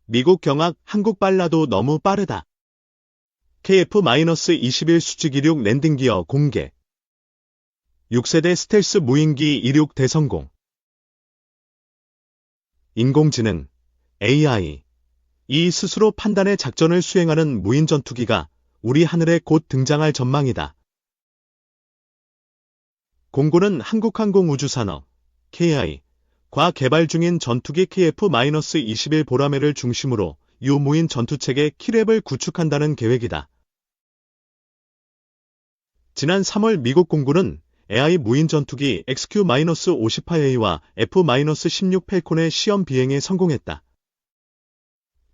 미국 경악, 한국 빨라도 너무 빠르다. KF-21 수직이륙 랜딩기어 공개. 6세대 스텔스 무인기 이륙 대성공. 인공지능, AI. 이 스스로 판단의 작전을 수행하는 무인 전투기가 우리 하늘에 곧 등장할 전망이다. 공군은 한국항공우주산업, KI,과 개발 중인 전투기 KF-21 보라매를 중심으로 유무인 전투체계 키랩을 구축한다는 계획이다. 지난 3월 미국 공군은 AI 무인 전투기 XQ-58A와 F-16 펠콘의 시험 비행에 성공했다.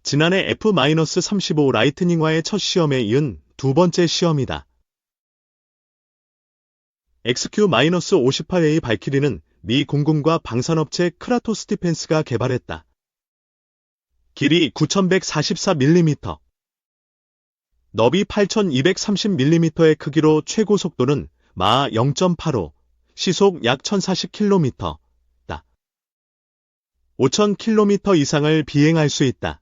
지난해 F-35 라이트닝과의 첫 시험에 이은 두 번째 시험이다. XQ-58A 발키리는 미 공군과 방산업체 크라토스 디펜스가 개발했다. 길이 9144mm, 너비 8230mm의 크기로 최고 속도는 마하 0.85, 시속 약 1040km다. 5000km 이상을 비행할 수 있다.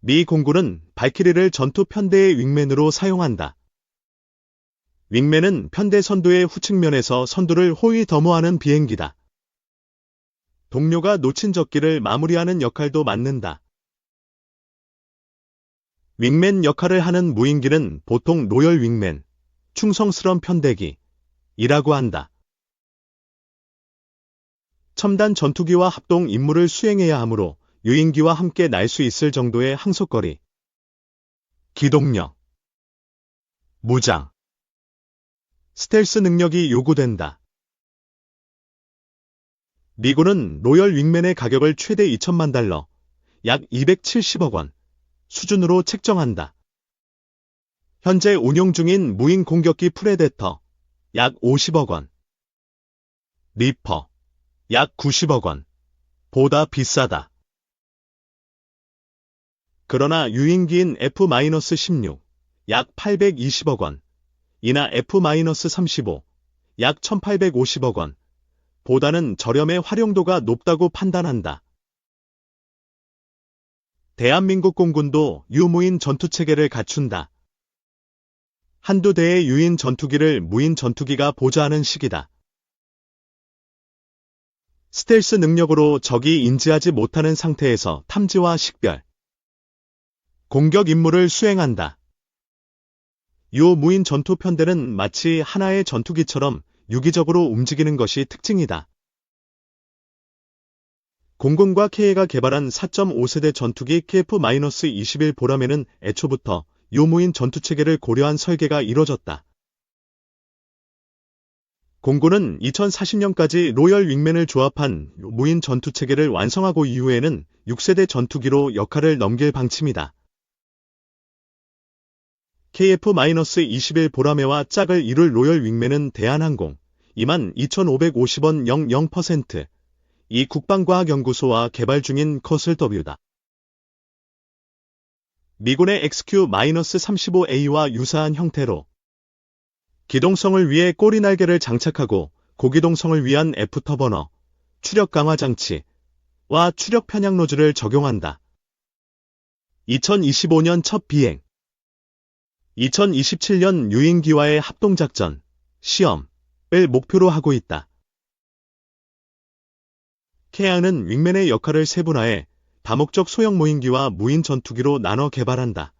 미 공군은 발키리를 전투 편대의 윙맨으로 사용한다. 윙맨은 편대 선두의 후측면에서 선두를 호위 더모하는 비행기다. 동료가 놓친 적기를 마무리하는 역할도 맡는다. 윙맨 역할을 하는 무인기는 보통 로열 윙맨, 충성스런 편대기이라고 한다. 첨단 전투기와 합동 임무를 수행해야 하므로 유인기와 함께 날 수 있을 정도의 항속거리, 기동력, 무장, 스텔스 능력이 요구된다. 미군은 로열 윙맨의 가격을 최대 2천만 달러, 약 270억 원 수준으로 책정한다. 현재 운용 중인 무인 공격기 프레데터, 약 50억 원, 리퍼, 약 90억 원, 보다 비싸다. 그러나 유인기인 F-16, 약 820억 원, 이나 F-35, 약 1850억 원, 보다는 저렴해 활용도가 높다고 판단한다. 대한민국 공군도 유무인 전투체계를 갖춘다. 한두 대의 유인 전투기를 무인 전투기가 보좌하는 시기다. 스텔스 능력으로 적이 인지하지 못하는 상태에서 탐지와 식별, 공격 임무를 수행한다. 유무인 전투 편대는 마치 하나의 전투기처럼 유기적으로 움직이는 것이 특징이다. 공군과 KA가 개발한 4.5세대 전투기 KF-21 보라매는 애초부터 유무인 전투체계를 고려한 설계가 이뤄졌다. 공군은 2040년까지 로열 윙맨을 조합한 무인 전투체계를 완성하고 이후에는 6세대 전투기로 역할을 넘길 방침이다. KF-21 보라매와 짝을 이룰 로열 윙맨은 대한항공 22,550원 00%, 이 국방과학연구소와 개발 중인 커슬W다. 미군의 XQ-35A와 유사한 형태로 기동성을 위해 꼬리 날개를 장착하고 고기동성을 위한 F터버너, 추력 강화 장치와 추력 편향 노즐을 적용한다. 2025년 첫 비행, 2027년 유인기와의 합동작전, 시험을 목표로 하고 있다. KA는 윙맨의 역할을 세분화해 다목적 소형 모인기와 무인 전투기로 나눠 개발한다.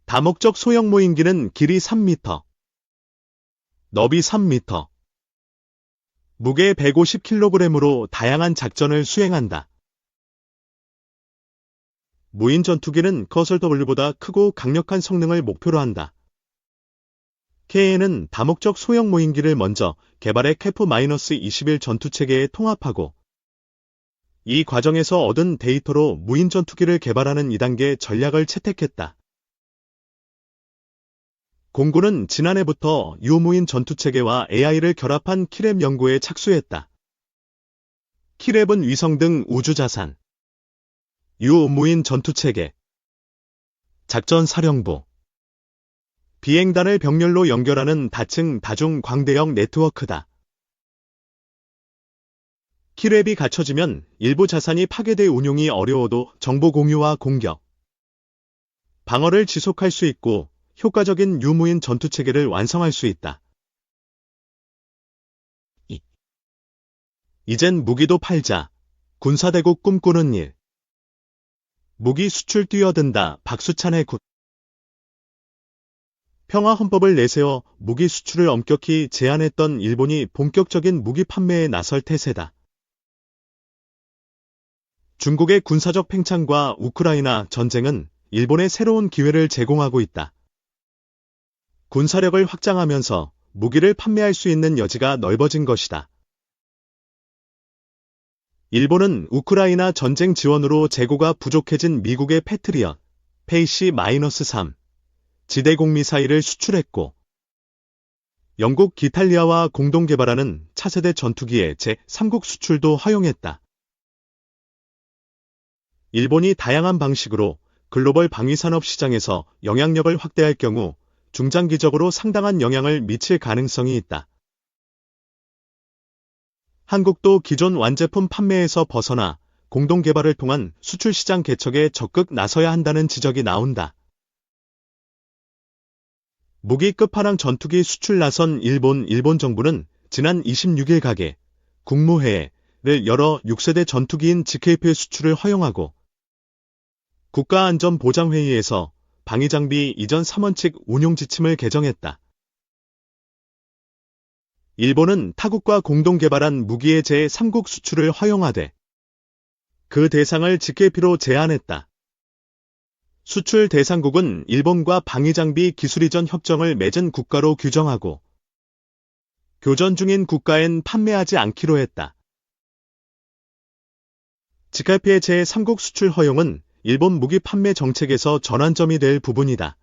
다목적 소형 모인기는 길이 3m, 너비 3m, 무게 150kg으로 다양한 작전을 수행한다. 무인 전투기는 커슬W보다 크고 강력한 성능을 목표로 한다. KA는 다목적 소형 모인기를 먼저 개발해 KF-21 전투체계에 통합하고 이 과정에서 얻은 데이터로 무인 전투기를 개발하는 2단계 전략을 채택했다. 공군은 지난해부터 유무인 전투체계와 AI를 결합한 키랩 연구에 착수했다. 키랩은 위성 등 우주자산, 유무인 전투체계, 작전사령부, 비행단을 병렬로 연결하는 다층 다중 광대역 네트워크다. 키랩이 갖춰지면 일부 자산이 파괴돼 운용이 어려워도 정보 공유와 공격, 방어를 지속할 수 있고 효과적인 유무인 전투체계를 완성할 수 있다. 이젠 무기도 팔자. 군사대국 꿈꾸는 일. 무기 수출 뛰어든다. 박수찬의 굿. 평화헌법을 내세워 무기 수출을 엄격히 제한했던 일본이 본격적인 무기 판매에 나설 태세다. 중국의 군사적 팽창과 우크라이나 전쟁은 일본에 새로운 기회를 제공하고 있다. 군사력을 확장하면서 무기를 판매할 수 있는 여지가 넓어진 것이다. 일본은 우크라이나 전쟁 지원으로 재고가 부족해진 미국의 패트리엇, 페이시-3 지대공 미사일을 수출했고, 영국 기탈리아와 공동 개발하는 차세대 전투기의 제3국 수출도 허용했다. 일본이 다양한 방식으로 글로벌 방위산업 시장에서 영향력을 확대할 경우 중장기적으로 상당한 영향을 미칠 가능성이 있다. 한국도 기존 완제품 판매에서 벗어나 공동개발을 통한 수출시장 개척에 적극 나서야 한다는 지적이 나온다. 무기 끝판왕 전투기 수출 나선 일본 정부는 지난 26일 가계 국무회의를 열어 6세대 전투기인 GKP 수출을 허용하고 국가안전보장회의에서 방위장비 이전 3원칙 운용 지침을 개정했다. 일본은 타국과 공동 개발한 무기의 제3국 수출을 허용하되 그 대상을 GKP로 제한했다. 수출 대상국은 일본과 방위장비 기술이전 협정을 맺은 국가로 규정하고 교전 중인 국가엔 판매하지 않기로 했다. GKP의 제3국 수출 허용은 일본 무기 판매 정책에서 전환점이 될 부분이다.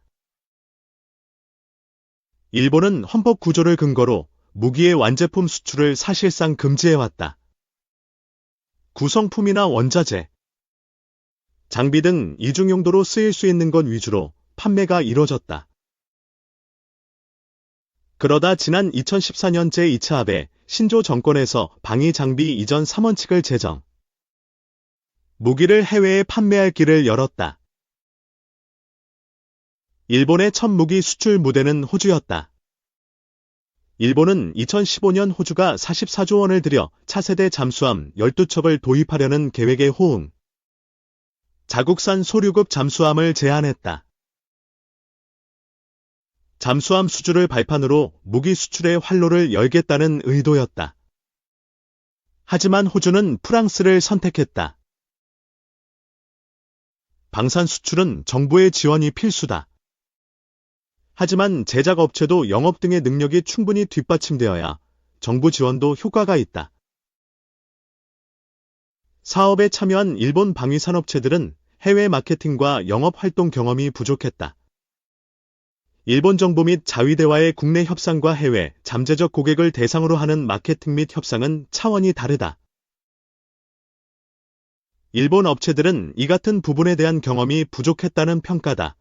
일본은 헌법 구조를 근거로 무기의 완제품 수출을 사실상 금지해왔다. 구성품이나 원자재, 장비 등 이중 용도로 쓰일 수 있는 것 위주로 판매가 이뤄졌다. 그러다 지난 2014년 제2차 아베 신조 정권에서 방위 장비 이전 3원칙을 제정, 무기를 해외에 판매할 길을 열었다. 일본의 첫 무기 수출 무대는 호주였다. 일본은 2015년 호주가 44조 원을 들여 차세대 잠수함 12척을 도입하려는 계획에 호응, 자국산 소류급 잠수함을 제안했다. 잠수함 수주를 발판으로 무기 수출의 활로를 열겠다는 의도였다. 하지만 호주는 프랑스를 선택했다. 방산 수출은 정부의 지원이 필수다. 하지만 제작업체도 영업 등의 능력이 충분히 뒷받침되어야 정부 지원도 효과가 있다. 사업에 참여한 일본 방위산업체들은 해외 마케팅과 영업 활동 경험이 부족했다. 일본 정부 및 자위대와의 국내 협상과 해외 잠재적 고객을 대상으로 하는 마케팅 및 협상은 차원이 다르다. 일본 업체들은 이 같은 부분에 대한 경험이 부족했다는 평가다.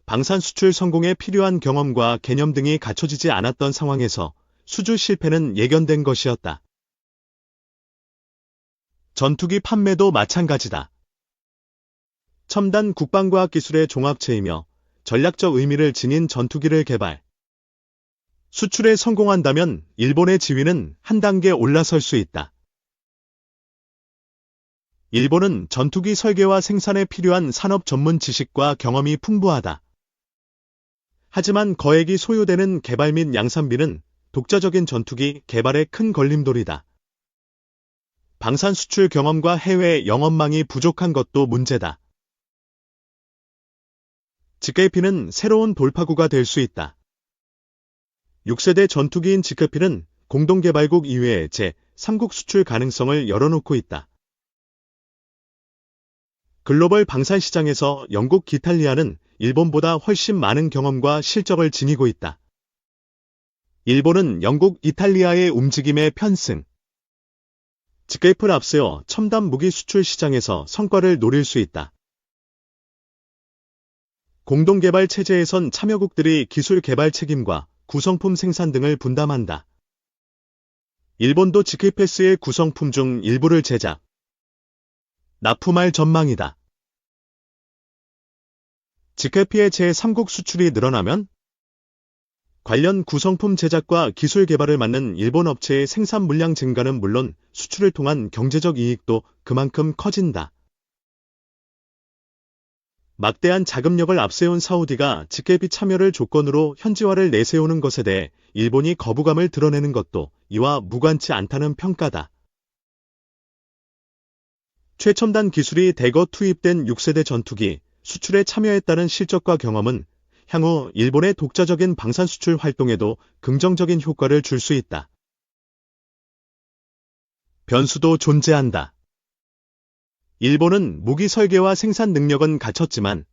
방산 수출 성공에 필요한 경험과 개념 등이 갖춰지지 않았던 상황에서 수주 실패는 예견된 것이었다. 전투기 판매도 마찬가지다. 첨단 국방과학 기술의 종합체이며 전략적 의미를 지닌 전투기를 개발, 수출에 성공한다면 일본의 지위는 한 단계 올라설 수 있다. 일본은 전투기 설계와 생산에 필요한 산업 전문 지식과 경험이 풍부하다. 하지만 거액이 소요되는 개발 및 양산비는 독자적인 전투기 개발에 큰 걸림돌이다. 방산 수출 경험과 해외 영업망이 부족한 것도 문제다. GKP는 새로운 돌파구가 될 수 있다. 6세대 전투기인 GKP는 공동개발국 이외의 제3국 수출 가능성을 열어놓고 있다. 글로벌 방산 시장에서 영국 기탈리아는 일본보다 훨씬 많은 경험과 실적을 지니고 있다. 일본은 영국, 이탈리아의 움직임에 편승. GKP를 앞세워 첨단 무기 수출 시장에서 성과를 노릴 수 있다. 공동개발 체제에선 참여국들이 기술 개발 책임과 구성품 생산 등을 분담한다. 일본도 지케이패스의 구성품 중 일부를 제작, 납품할 전망이다. 지케이피의 제3국 수출이 늘어나면 관련 구성품 제작과 기술 개발을 맡는 일본 업체의 생산 물량 증가는 물론 수출을 통한 경제적 이익도 그만큼 커진다. 막대한 자금력을 앞세운 사우디가 지케이피 참여를 조건으로 현지화를 내세우는 것에 대해 일본이 거부감을 드러내는 것도 이와 무관치 않다는 평가다. 최첨단 기술이 대거 투입된 6세대 전투기, 수출에 참여했다는 실적과 경험은 향후 일본의 독자적인 방산 수출 활동에도 긍정적인 효과를 줄 수 있다. 변수도 존재한다. 일본은 무기 설계와 생산 능력은 갖췄지만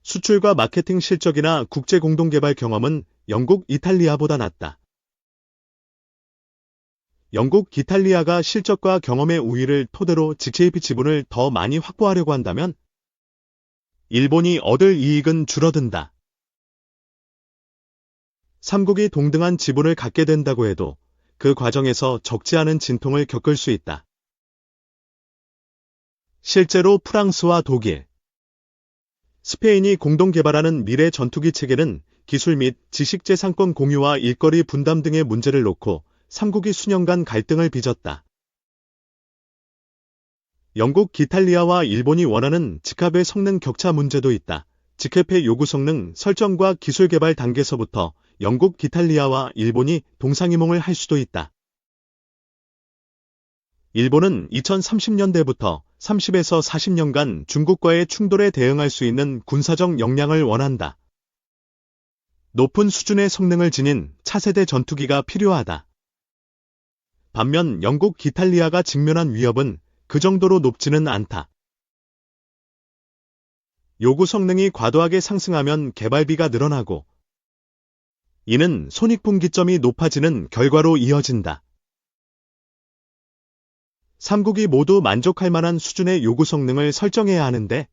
수출과 마케팅 실적이나 국제 공동개발 경험은 영국, 이탈리아보다 낮다. 영국, 이탈리아가 실적과 경험의 우위를 토대로 지케이피 지분을 더 많이 확보하려고 한다면 일본이 얻을 이익은 줄어든다. 3국이 동등한 지분을 갖게 된다고 해도 그 과정에서 적지 않은 진통을 겪을 수 있다. 실제로 프랑스와 독일, 스페인이 공동 개발하는 미래 전투기 체계는 기술 및 지식재산권 공유와 일거리 분담 등의 문제를 놓고 3국이 수년간 갈등을 빚었다. 영국, 이탈리아와 일본이 원하는 직합의 성능 격차 문제도 있다. 직합의 요구 성능 설정과 기술 개발 단계에서부터 영국, 이탈리아와 일본이 동상이몽을 할 수도 있다. 일본은 2030년대부터 30에서 40년간 중국과의 충돌에 대응할 수 있는 군사적 역량을 원한다. 높은 수준의 성능을 지닌 차세대 전투기가 필요하다. 반면 영국, 이탈리아가 직면한 위협은 그 정도로 높지는 않다. 요구 성능이 과도하게 상승하면 개발비가 늘어나고 이는 손익분기점이 높아지는 결과로 이어진다. 3국이 모두 만족할 만한 수준의 요구 성능을 설정해야 하는데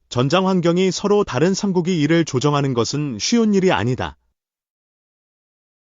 전장 환경이 서로 다른 3국이 이를 조정하는 것은 쉬운 일이 아니다.